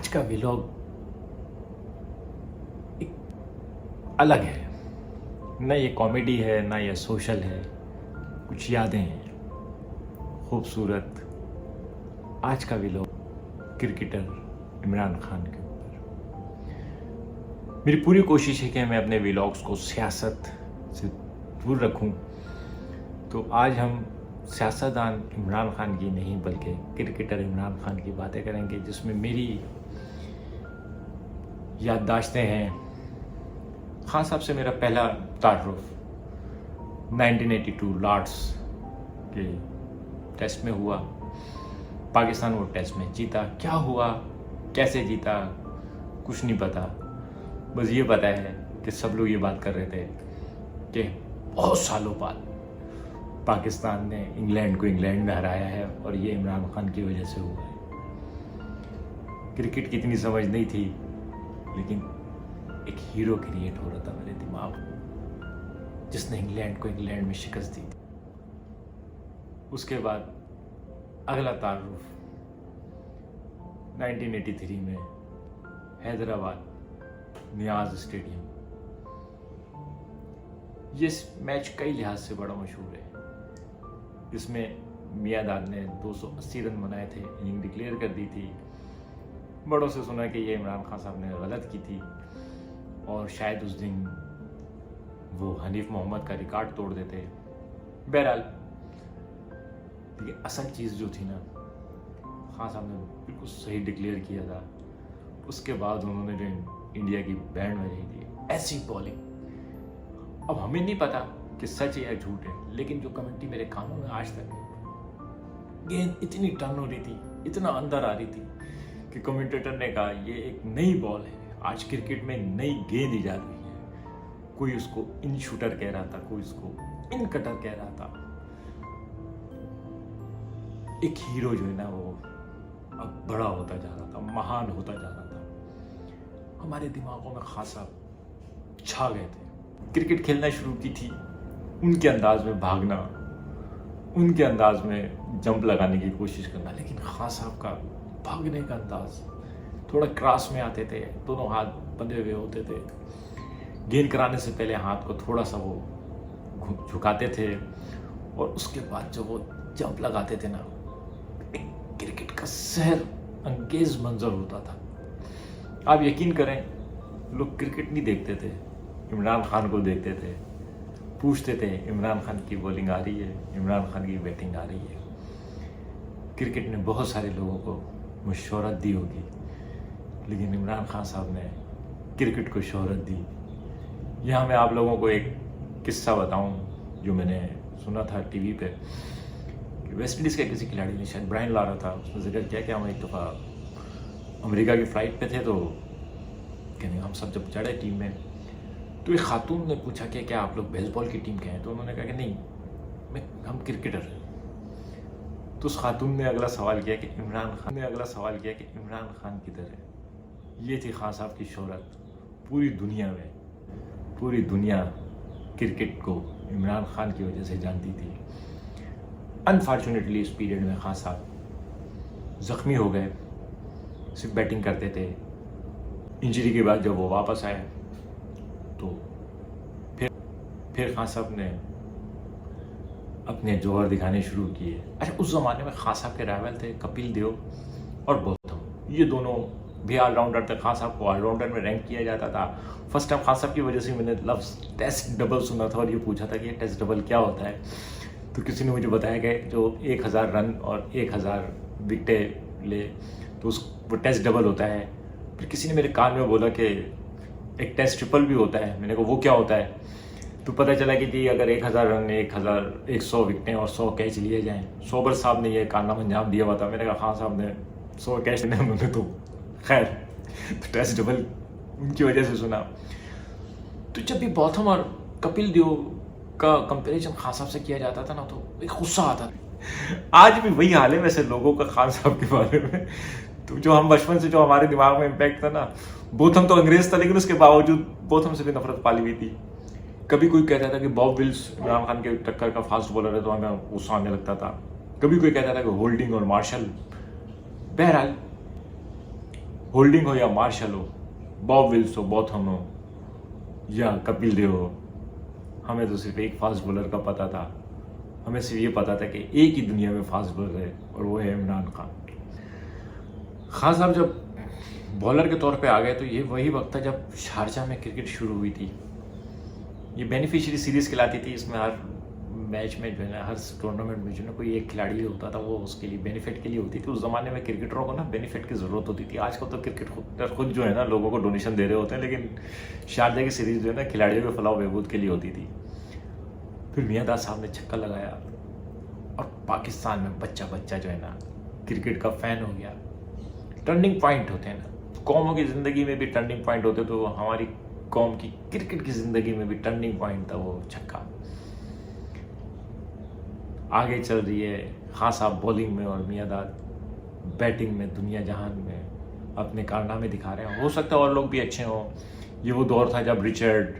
आज का व्लॉग एक अलग है। न ये कॉमेडी है, ना ये सोशल है, कुछ यादें हैं खूबसूरत। आज का व्लॉग क्रिकेटर इमरान खान के ऊपर। मेरी पूरी कोशिश है कि मैं अपने व्लॉग्स को सियासत से दूर रखूं, तो आज हम सियासतदान इमरान खान की नहीं बल्कि क्रिकेटर इमरान खान की बातें करेंगे, जिसमें मेरी याददाश्तें हैं। खान साहब से मेरा पहला तारुफ 1982 लॉर्ड्स के टेस्ट में हुआ। पाकिस्तान वो टेस्ट में जीता। क्या हुआ, कैसे जीता, कुछ नहीं पता। बस ये पता है कि सब लोग ये बात कर रहे थे कि बहुत सालों बाद पाकिस्तान ने इंग्लैंड में हराया है और ये इमरान खान की वजह से हुआ है। क्रिकेट की इतनी समझ नहीं थी, लेकिन एक हीरो क्रिएट हो रहा था मेरे दिमाग में, जिसने इंग्लैंड में शिकस्त दी थी। उसके बाद अगला तारुफ 1983 में हैदराबाद नियाज स्टेडियम। ये मैच कई लिहाज से बड़ा मशहूर है। इसमें मियादाद ने 280 रन बनाए थे, इनिंग डिक्लेयर कर दी थी। बड़ों से सुना कि ये इमरान खान साहब ने गलत की थी और शायद उस दिन वो हनीफ मोहम्मद का रिकॉर्ड तोड़ देते। बहरहाल लेकिन असल चीज़ जो थी ना, खान साहब ने बिल्कुल सही डिक्लेयर किया था। उसके बाद उन्होंने जो इंडिया की बैंड बजाई थी, ऐसी बॉलिंग। अब हमें नहीं पता कि सच है या झूठ है, लेकिन जो कमेंट्री मेरे कानों में आज तक है, गेंद इतनी टर्न हो रही थी, इतना अंदर आ रही थी कि कमेंटेटर ने कहा ये एक नई बॉल है, आज क्रिकेट में नई गेंद ईजाद हुई है। कोई उसको इन शूटर कह रहा था, कोई उसको इन कटर कह रहा था। एक हीरो जो है ना, वो अब बड़ा होता जा रहा था, महान होता जा रहा था। हमारे दिमागों में खासा छा गए थे। क्रिकेट खेलना शुरू की थी, उनके अंदाज में भागना, उनके अंदाज में जंप लगाने की कोशिश करना, लेकिन खान साहब का भागने का अंदाज थोड़ा क्रॉस में आते थे, दोनों हाथ बंधे हुए होते थे। गेंद कराने से पहले हाथ को थोड़ा सा वो झुकाते थे और उसके बाद जब वो जंप लगाते थे ना, एक क्रिकेट का सहर अंगेज मंजर होता था। आप यकीन करें, लोग क्रिकेट नहीं देखते थे, इमरान खान को देखते थे, पूछते थे इमरान खान की बॉलिंग आ रही है, इमरान खान की बैटिंग आ रही है। क्रिकेट ने बहुत सारे लोगों को शोहरत दी होगी, लेकिन इमरान खान साहब ने क्रिकेट को शोहरत दी। यहाँ मैं आप लोगों को एक किस्सा बताऊँ जो मैंने सुना था टीवी पे। वेस्ट इंडीज़ के किसी खिलाड़ी ने, शायद ब्रायन लारा था, उसने जिक्र किया कि हम एक दफ़ा अमेरिका की फ़्लाइट पे थे, तो कहने हम सब जब चढ़े टीम में, तो एक खातून ने पूछा कि क्या आप लोग बेसबॉल की टीम के हैं? तो उन्होंने कहा कि नहीं, हम क्रिकेटर हैं। तो उस खातून ने अगला सवाल किया कि इमरान खान किधर है? ये थी खान साहब की शोहरत पूरी दुनिया में। पूरी दुनिया क्रिकेट को इमरान खान की वजह से जानती थी। अनफॉर्चुनेटली इस पीरियड में खान साहब ज़ख्मी हो गए, सिर्फ बैटिंग करते थे। इंजरी के बाद जब वो वापस आए तो फिर खान साहब ने अपने जौहर दिखाने शुरू किए। अच्छा, उस ज़माने में खान साहब के राइवल थे कपिल देव और बोथम। ये दोनों भी ऑलराउंडर थे। खान साहब को ऑलराउंडर में रैंक किया जाता था। फर्स्ट टाइम खान साहब की वजह से मैंने लफ्ज़ टेस्ट डबल सुना था और ये पूछा था कि ये टेस्ट डबल क्या होता है। तो किसी ने मुझे बताया कि जो 1000 रन और 1000 विकेटें ले तो वो टेस्ट डबल होता है। फिर किसी ने मेरे कान में बोला कि एक टेस्ट ट्रिपल भी होता है। मैंने कहा वो क्या होता है? तो पता चला कि जी अगर 1000 रन, 100 विकेटें और 100 कैच लिए जाएं। सोबर साहब ने ये कारनामा अंजाम दिया हुआ था। मैंने कहा खान साहब ने 100 कैच लेने, उन्होंने तो खैर तो टेस्ट डबल उनकी वजह से सुना। तो जब भी बॉथम और कपिल देव का कंपैरिजन खान साहब से किया जाता था ना, तो एक गुस्सा आता था। आज भी वही हाल है वैसे लोगों का खान साहब के बारे में। तो जो हम बचपन से जो हमारे दिमाग में इम्पैक्ट था ना, बोथम तो अंग्रेज था, लेकिन उसके बावजूद बोथम से भी नफरत पाली हुई थी। कभी कोई कहता था कि बॉब विल्स इमरान खान के टक्कर का फास्ट बॉलर है, तो हमें गुस्सा आने लगता था। कभी कोई कहता था कि होल्डिंग और मार्शल। बहरहाल होल्डिंग हो या मार्शल हो, बॉब विल्स हो, बॉथम हो या कपिल देव हो, हमें तो सिर्फ एक फास्ट बॉलर का पता था। हमें सिर्फ ये पता था कि एक ही दुनिया में फास्ट बॉलर है और वो है इमरान खान। खान साहब जब बॉलर के तौर पे आ गए तो ये वही वक्त था जब शारजाह में क्रिकेट शुरू हुई थी। ये बेनिफिशियरी सीरीज़ खिलाती थी, इसमें हर मैच में जो है ना, हर टूर्नामेंट में जो है ना कोई एक खिलाड़ी होता था, वो उसके लिए बेनिफिट के लिए होती थी। उस ज़माने में क्रिकेटरों को ना बेनिफिट की ज़रूरत होती थी। आजकल तो क्रिकेट खुद जो है ना लोगों को डोनेशन दे रहे होते हैं, लेकिन शारजाह की सीरीज़ जो है ना खिलाड़ियों के फलाह बहबूद के लिए होती थी। फिर मियां दास साहब ने छक्का लगाया और पाकिस्तान में बच्चा बच्चा जो है ना क्रिकेट का फ़ैन हो गया। टर्निंग पॉइंट होते हैं ना, कौमों की ज़िंदगी में भी टर्निंग पॉइंट होते, तो हमारी कौम की क्रिकेट की ज़िंदगी में भी टर्निंग पॉइंट था वो छक्का। आगे चल रही है खान साहब बॉलिंग में और मियां दाद बैटिंग में, दुनिया जहान में अपने कारनामे दिखा रहे हैं। हो सकता है और लोग भी अच्छे हों। ये वो दौर था जब रिचर्ड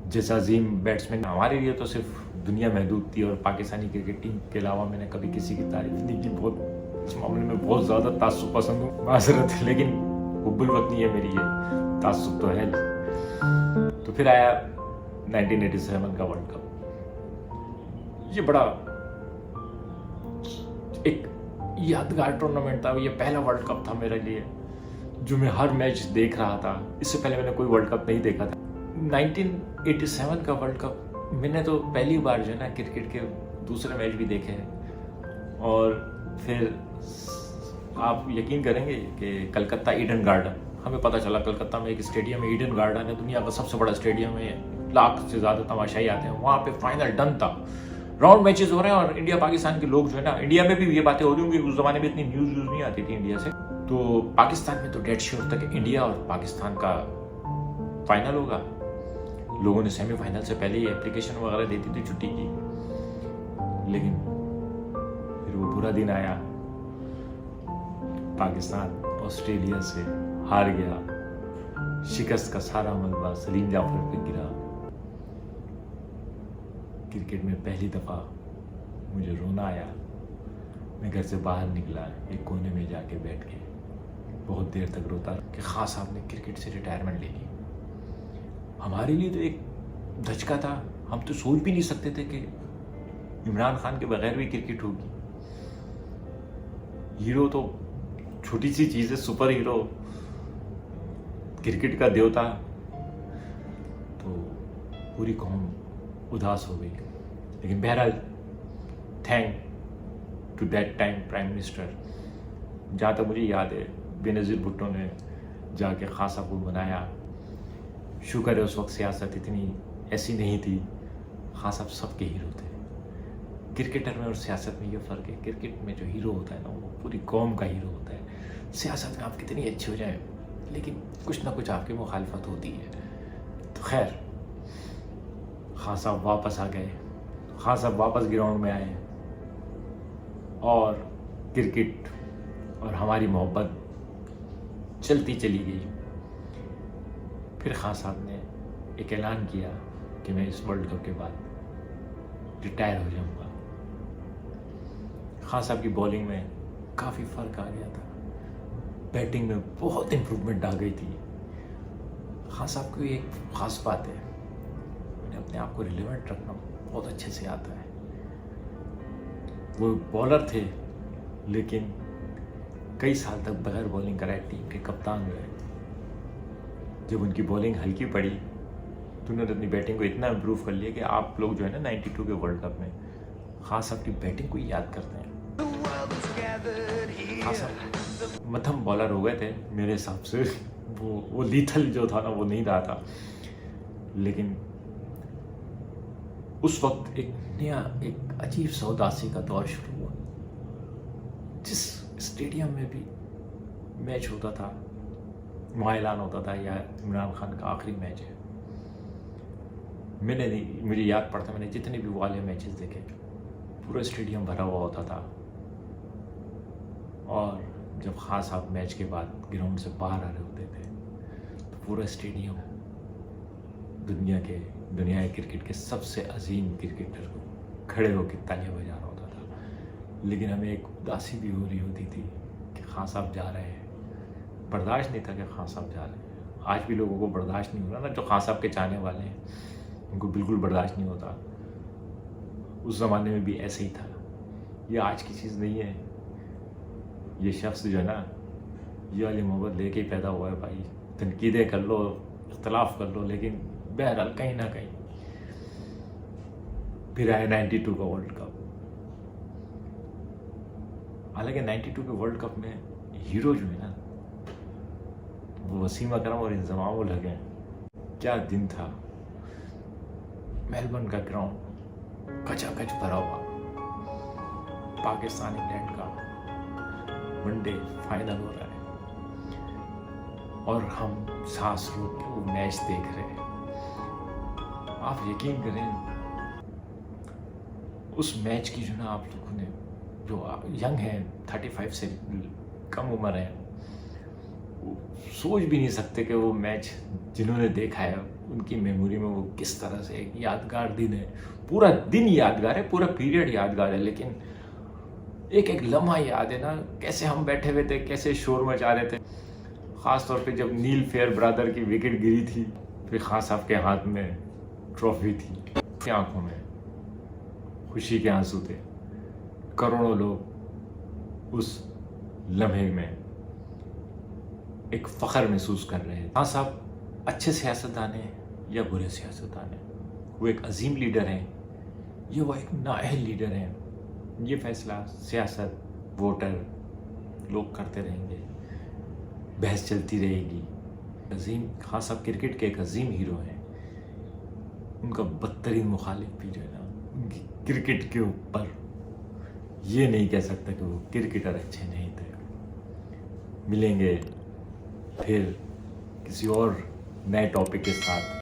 जैसा अजीम बैट्समैन, हमारे लिए तो सिर्फ दुनिया महदूद थी और पाकिस्तानी क्रिकेट टीम के अलावा मैंने कभी किसी की तारीफ नहीं की। बहुत इस मामले में बहुत ज़्यादा तासुब पसंद हूँ, माजरत है, लेकिन हुब्बुल वतनी है मेरी, ये तासुब तो है। तो फिर आया 1987 का वर्ल्ड कप। ये बड़ा एक यादगार टूर्नामेंट था। ये पहला वर्ल्ड कप था मेरे लिए जो मैं हर मैच देख रहा था। इससे पहले मैंने कोई वर्ल्ड कप नहीं देखा था। 1987 का वर्ल्ड कप मैंने तो पहली बार जो है ना क्रिकेट के दूसरे मैच भी देखे हैं। और फिर आप यकीन करेंगे कि कलकत्ता ईडन गार्डन, हमें पता चला कलकत्ता में एक स्टेडियम है, ईडन गार्डन है, दुनिया का सबसे बड़ा स्टेडियम है, लाख से ज़्यादा तमाशाई आते हैं वहाँ पे। फाइनल डन था, राउंड मैचेस हो रहे हैं और इंडिया पाकिस्तान के लोग जो है ना, इंडिया में भी ये बातें हो रही होंगी, उस ज़माने में इतनी न्यूज़ नहीं आती थी इंडिया से। तो पाकिस्तान में तो डेड श्योर था कि इंडिया और पाकिस्तान का फाइनल होगा। लोगों ने सेमीफाइनल से पहले ही एप्लीकेशन वगैरह दे दी थी छुट्टी की। लेकिन फिर वो बुरा दिन आया, पाकिस्तान ऑस्ट्रेलिया से हार गया। शिकस्त का सारा मलबा सलीम जाफर पे गिरा। क्रिकेट में पहली दफ़ा मुझे रोना आया। मैं घर से बाहर निकला, एक कोने में जाके बैठ के बहुत देर तक रोता कि खान साहब ने क्रिकेट से रिटायरमेंट ले ली। हमारे लिए तो एक धचका था। हम तो सोच भी नहीं सकते थे कि इमरान खान के बगैर भी क्रिकेट होगी। हीरो तो छोटी सी चीज़ है, सुपर हीरो, क्रिकेट का देवता। तो पूरी कौम उदास हो गई। लेकिन बहरहाल thank to that time prime minister, जहाँ तक मुझे याद है बेनज़ीर भुट्टो ने जाके खान साहब को बनाया। शुक्र है उस वक्त सियासत इतनी ऐसी नहीं थी। खान साहब सबके हीरो थे। क्रिकेटर में और सियासत में ये फ़र्क है, क्रिकेट में जो हीरो होता है ना वो पूरी कौम का हीरो होता है। सियासत में आप कितनी अच्छी हो जाए लेकिन कुछ ना कुछ आपकी मुखालफत होती है। तो खैर खान साहब वापस आ गए, खान साहब वापस ग्राउंड में आए और क्रिकेट और हमारी मोहब्बत चलती चली गई। फिर खान साहब ने एक ऐलान किया कि मैं इस वर्ल्ड कप के बाद रिटायर हो जाऊंगा। खान साहब की बॉलिंग में काफ़ी फ़र्क आ गया था, बैटिंग में बहुत इम्प्रूवमेंट आ गई थी। खान साहब की एक ख़ास बात है, उन्हें अपने आप को रिलेवेंट रखना बहुत अच्छे से आता है। वो बॉलर थे लेकिन कई साल तक बगैर बॉलिंग कराए टीम के कप्तान हुए। जब उनकी बॉलिंग हल्की पड़ी तो उन्होंने अपनी बैटिंग को इतना इम्प्रूव कर लिया कि आप लोग जो है ना 92 के वर्ल्ड कप में खान साहब की बैटिंग को याद करते हैं। खान साहब मध्यम बॉलर हो गए थे मेरे हिसाब से। वो लीथल जो था ना वो नहीं रहा था। लेकिन उस वक्त एक नया, एक अजीब सा उदासी का दौर शुरू हुआ। जिस स्टेडियम में भी मैच होता था वहाँ ऐलान होता था या इमरान खान का आखिरी मैच है। मुझे याद पड़ता, मैंने जितने भी वाले मैचेस देखे पूरा स्टेडियम भरा हुआ होता था। और जब खान साहब मैच के बाद ग्राउंड से बाहर आ रहे होते थे तो पूरा स्टेडियम दुनिया के क्रिकेट के सबसे अजीम क्रिकेटर को खड़े होकर तालियां बजा रहा होता था। लेकिन हमें एक उदासी भी हो रही होती थी कि खान साहब जा रहे हैं बर्दाश्त नहीं था कि खान साहब जा रहे हैं। आज भी लोगों को बर्दाश्त नहीं हो रहा ना, जो खान साहब के चाहने वाले हैं उनको बिल्कुल बर्दाश्त नहीं होता। उस ज़माने में भी ऐसे ही था। ये आज की चीज़ नहीं है। ये शख्स जो है ना, ये वाली मोहब्बत लेके ही पैदा हुआ है भाई। तनकीदें कर लो, इख्तलाफ कर लो, लेकिन बहरहाल कहीं ना कहीं फिर आया 92 का वर्ल्ड कप। हालांकि 92 के वर्ल्ड कप में हीरो जो है ना, वो वसीम अकरम और इंजमाम उल हक हैं। क्या दिन था। मेलबर्न का ग्राउंड कचाकच भरा हुआ। पाकिस्तान इंग्लैंड का वनडे फाइनल हो रहा है और हम सांस रोक के वो मैच देख रहे हैं। आप यकीन करें, उस मैच की जो ना, आप लोगों ने जो यंग हैं, 35 से कम उम्र है, वो सोच भी नहीं सकते कि वो मैच जिन्होंने देखा है उनकी मेमोरी में वो किस तरह से एक यादगार दिन है। पूरा दिन यादगार है, पूरा पीरियड यादगार है, लेकिन एक एक लम्हा याद है ना, कैसे हम बैठे हुए थे, कैसे शोर मचा रहे थे। ख़ास तौर पे जब नील फेयर ब्रदर की विकेट गिरी थी, फिर खान साहब के हाथ में ट्रॉफी थी, आंखों में खुशी के आंसू थे। करोड़ों लोग उस लम्हे में एक फ़ख्र महसूस कर रहे हैं। खान साहब अच्छे सियासतदान हैं या बुरे सियासतदान हैं, वो एक अजीम लीडर हैं, ये वो एक नाअहल लीडर हैं। ये फैसला सियासत, वोटर लोग करते रहेंगे, बहस चलती रहेगी। अजीम खान साहब क्रिकेट के एक अजीम हीरो हैं। उनका बदतरीन मुखालिफ भी जो है ना, उनकी क्रिकेट के ऊपर ये नहीं कह सकता कि वो क्रिकेटर अच्छे नहीं थे। मिलेंगे फिर किसी और नए टॉपिक के साथ।